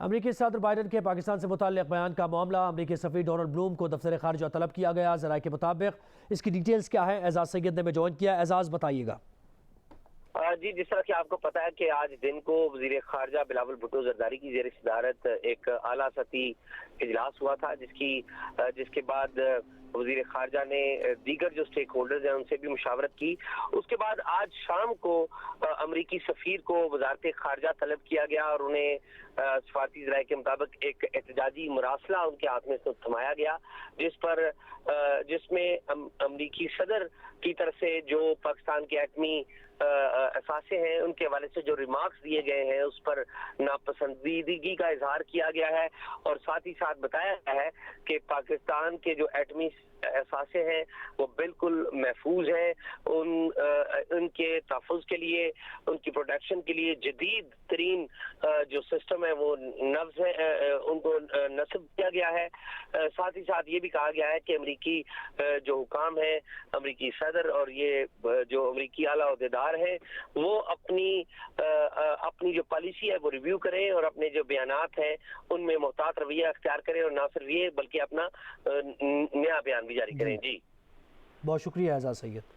امریکی صدر بائیڈن کے پاکستان سے متعلق بیان کا معاملہ، امریکی سفیر ڈونلڈ بلوم کو دفتر خارجہ طلب کیا گیا۔ ذرائع کے مطابق اس کی ڈیٹیلز کیا ہے؟ اعزاز سید نے میں جوائن کیا۔ اعزاز بتائیے گا۔ جی، جس طرح کہ آپ کو پتا ہے کہ آج دن کو وزیر خارجہ بلاول بھٹو زرداری کی زیر صدارت ایک اعلیٰ سطحی اجلاس ہوا تھا، جس کے بعد وزیر خارجہ نے دیگر جو سٹیک ہولڈرز ہیں ان سے بھی مشاورت کی۔ اس کے بعد آج شام کو امریکی سفیر کو وزارت خارجہ طلب کیا گیا اور انہیں سفارتی ذرائع کے مطابق ایک احتجاجی مراسلہ ان کے ہاتھ میں تھمایا گیا، جس میں امریکی صدر کی طرف سے جو پاکستان کے ایٹمی اثاثے ہیں ان کے حوالے سے جو ریمارکس دیے گئے ہیں اس پر ناپسندیدگی کا اظہار کیا گیا ہے، اور ساتھ ہی ساتھ بتایا گیا ہے کہ پاکستان کے جو ایٹمی اثاثے ہیں وہ بالکل محفوظ ہیں، ان کے تحفظ کے لیے، ان کی پروٹیکشن کے لیے جدید ترین جو سسٹم ہے وہ ان کو نصب کیا گیا ہے۔ ساتھ ہی ساتھ یہ بھی کہا گیا ہے کہ امریکی جو حکام ہیں، امریکی صدر اور یہ جو امریکی اعلیٰ عہدیدار ہیں، وہ اپنی جو پالیسی ہے وہ ریویو کریں اور اپنے جو بیانات ہیں ان میں محتاط رویہ اختیار کریں، اور نہ صرف یہ بلکہ اپنا نیا بیان بھی جاری کریں۔ جی، بہت شکریہ اعزاز سید۔